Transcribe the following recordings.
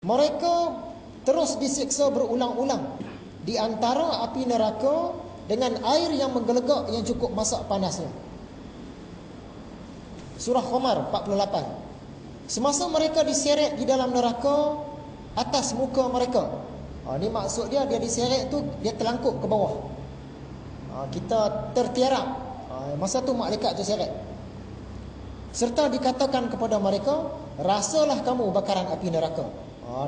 Mereka terus disiksa berulang-ulang di antara api neraka dengan air yang menggelegak yang cukup masak panasnya. Surah Qamar 48. Semasa mereka diseret di dalam neraka, atas muka mereka. Ni maksud dia diseret tu dia terlangkup ke bawah. Kita tertiarap. Masa tu malaikat tu seret. Serta dikatakan kepada mereka, rasalah kamu bakaran api neraka.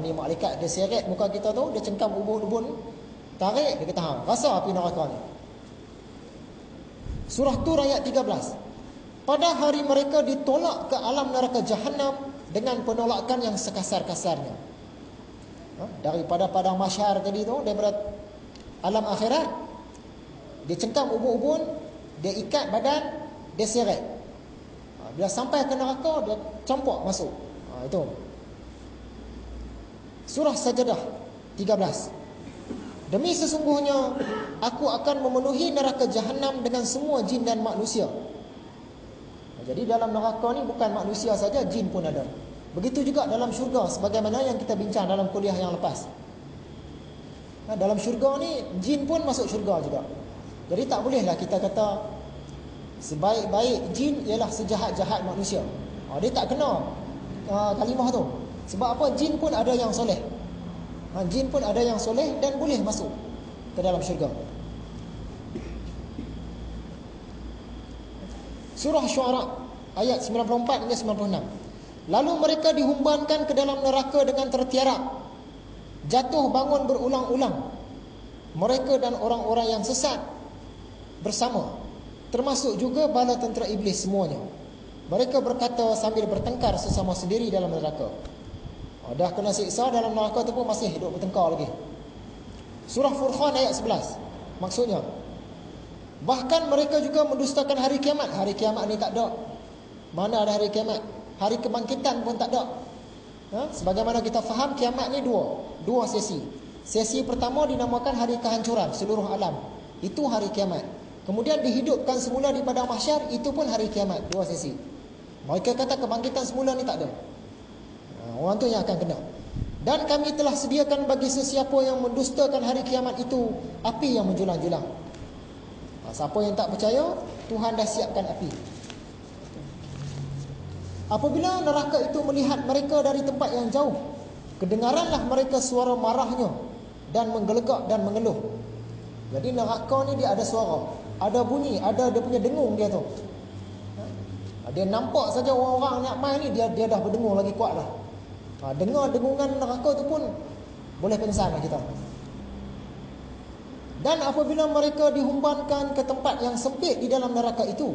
Ni malaikat dia seret muka kita tu, dia cengkam ubun-ubun, tarik, dia kata, rasa api neraka ni. Surah Tur ayat 13. Pada hari mereka ditolak ke alam neraka Jahannam dengan penolakan yang sekasar-kasarnya. Daripada padang mahsyar tadi tu, daripada alam akhirat, dia cengkam ubun-ubun, dia ikat badan, dia seret. Bila sampai ke neraka, dia campur masuk. Itu. Surah Sajadah 13. Demi sesungguhnya aku akan memenuhi neraka Jahannam dengan semua jin dan manusia. Jadi dalam neraka ni bukan manusia saja, jin pun ada. Begitu juga dalam syurga, sebagaimana yang kita bincang dalam kuliah yang lepas. Dalam syurga ni jin pun masuk syurga juga. Jadi tak bolehlah kita kata sebaik-baik jin ialah sejahat-jahat manusia. Dia tak kena kalimah tu. Sebab apa? Jin pun ada yang soleh. Jin pun ada yang soleh dan boleh masuk ke dalam syurga. Surah Syuara ayat 94 hingga 96. Lalu mereka dihumbankan ke dalam neraka dengan tertiarap, jatuh bangun berulang-ulang, mereka dan orang-orang yang sesat bersama, termasuk juga bala tentera iblis semuanya. Mereka berkata sambil bertengkar sesama sendiri dalam neraka. Dah kena siksa dalam neraka tu pun masih hidup bertengkar lagi. Surah Furqan ayat 11. Maksudnya, bahkan mereka juga mendustakan hari kiamat. Hari kiamat ni tak ada. Mana ada hari kiamat? Hari kebangkitan pun tak ada. Sebagaimana kita faham, kiamat ni dua sesi. Sesi pertama dinamakan hari kehancuran seluruh alam. Itu hari kiamat. Kemudian dihidupkan semula di padang mahsyar, itu pun hari kiamat, dua sesi. Mereka kata kebangkitan semula ni tak ada. Orang tu yang akan kena. Dan kami telah sediakan bagi sesiapa yang mendustakan hari kiamat itu api yang menjulang-julang. Siapa yang tak percaya, Tuhan dah siapkan api. Apabila neraka itu melihat mereka dari tempat yang jauh, kedengaranlah mereka suara marahnya dan menggelegak dan mengeluh. Jadi neraka ni dia ada suara, ada bunyi, ada dia punya dengung dia tu. Dia nampak saja orang-orang nak main ni, dia dah berdengung lagi kuat lah. Dengar dengungan neraka tu pun boleh pingsan lah kita. Dan apabila mereka dihumbankan ke tempat yang sempit di dalam neraka itu,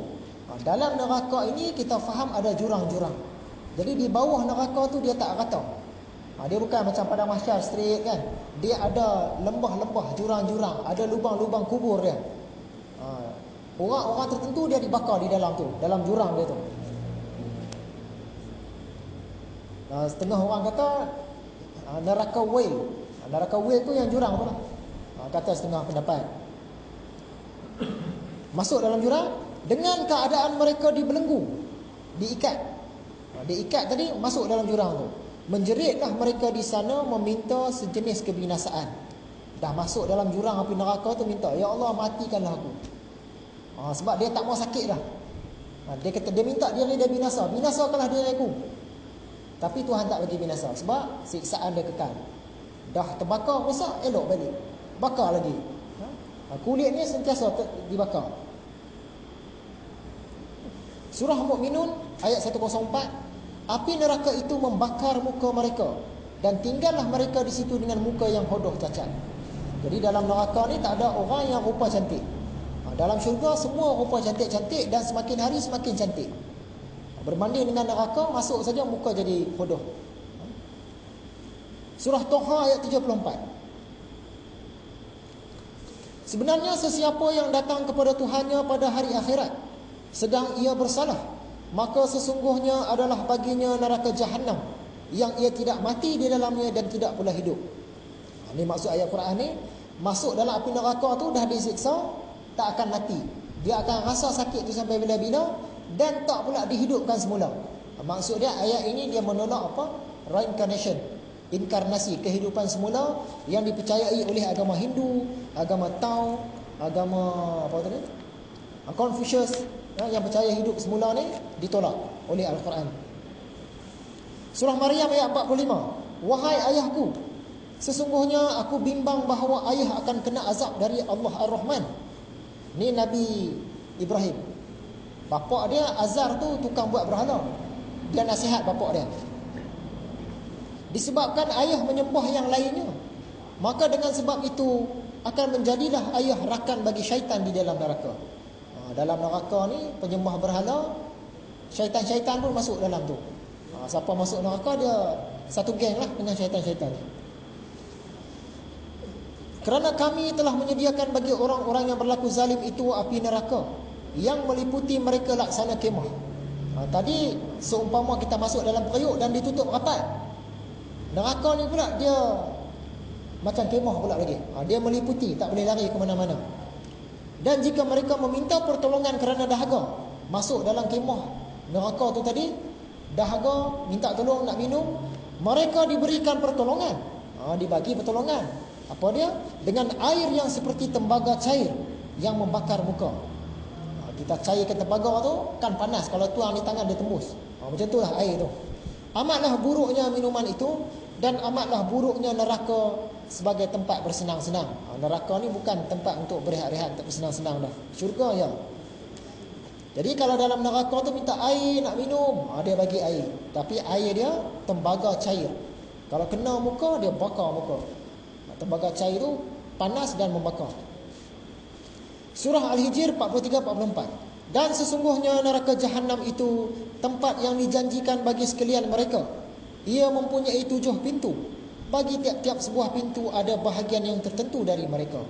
dalam neraka ini kita faham ada jurang-jurang. Jadi di bawah neraka tu dia tak rata. Dia bukan macam pada mahsyar straight kan. Dia ada lembah-lembah, jurang-jurang, ada lubang-lubang kubur dia. Orang-orang tertentu dia dibakar di dalam tu, dalam jurang dia tu. Setengah orang kata neraka whale. Neraka whale tu yang jurang tu lah. Kata setengah pendapat. Masuk dalam jurang dengan keadaan mereka dibelenggu, diikat. Diikat tadi masuk dalam jurang tu. Menjeritlah mereka di sana meminta sejenis kebinasaan. Dah masuk dalam jurang api neraka tu minta, ya Allah matikanlah aku. Sebab dia tak mau sakit dah. Dia kata dia minta diri dia binasa, binasakanlah diriku. Tapi Tuhan tak bagi binasa sebab siksaan dia kekal. Dah terbakar rosak, elok balik. Bakar lagi. Kulit ni sentiasa dibakar. Surah Mukminun ayat 104. Api neraka itu membakar muka mereka dan tinggallah mereka di situ dengan muka yang hodoh cacat. Jadi dalam neraka ni tak ada orang yang rupa cantik. Dalam syurga semua rupa cantik-cantik dan semakin hari semakin cantik. Berbanding dengan neraka, masuk saja muka jadi hodoh. Surah Toha ayat 34. Sebenarnya sesiapa yang datang kepada Tuhannya pada hari akhirat sedang ia bersalah, maka sesungguhnya adalah baginya neraka Jahannam yang ia tidak mati di dalamnya dan tidak pula hidup. Ini maksud ayat Quran ni. Masuk dalam api neraka tu dah disiksa, tak akan mati. Dia akan rasa sakit tu sampai bila-bila dan tak pula dihidupkan semula. Maksud dia ayat ini dia menolak apa? Reincarnation. inkarnasi, kehidupan semula yang dipercayai oleh agama Hindu, agama Tao, agama apa tadi? Confucius, yang percaya hidup semula ni ditolak oleh Al-Quran. Surah Maryam ayat 45. Wahai ayahku, sesungguhnya aku bimbang bahawa ayah akan kena azab dari Allah Ar-Rahman. Ni Nabi Ibrahim. Bapak dia Azar tu tukang buat berhala. Dia nasihat bapak dia. Disebabkan ayah menyembah yang lainnya, maka dengan sebab itu akan menjadilah ayah rakan bagi syaitan di dalam neraka. Dalam neraka ni penyembah berhala, syaitan-syaitan pun masuk dalam tu. Siapa masuk neraka dia satu geng lah dengan syaitan-syaitan. Kerana kami telah menyediakan bagi orang-orang yang berlaku zalim itu api neraka yang meliputi mereka laksana kemah. Tadi seumpama kita masuk dalam periuk dan ditutup rapat. Neraka ni pula dia macam kemah pula lagi. Dia meliputi, tak boleh lari ke mana-mana. Dan jika mereka meminta pertolongan kerana dahaga masuk dalam kemah neraka tu tadi, dahaga, minta tolong nak minum, mereka diberikan pertolongan. Dibagi pertolongan. Apa dia? Dengan air yang seperti tembaga cair yang membakar muka. Kita cairkan tembaga tu kan panas, kalau tuang di tangan dia tembus. Macam itulah air tu. Amatlah buruknya minuman itu, dan amatlah buruknya neraka sebagai tempat bersenang-senang. Neraka ni bukan tempat untuk berehat-rehat, untuk bersenang-senang dah. Syurga ya. Jadi kalau dalam neraka tu minta air nak minum, dia bagi air. Tapi air dia tembaga cair. Kalau kena muka, dia bakar muka. Tembaga cair tu panas dan membakar. Surah Al-Hijr 43-44. Dan sesungguhnya neraka Jahannam itu tempat yang dijanjikan bagi sekalian mereka. Ia mempunyai 7 pintu. Bagi tiap-tiap sebuah pintu ada bahagian yang tertentu dari mereka.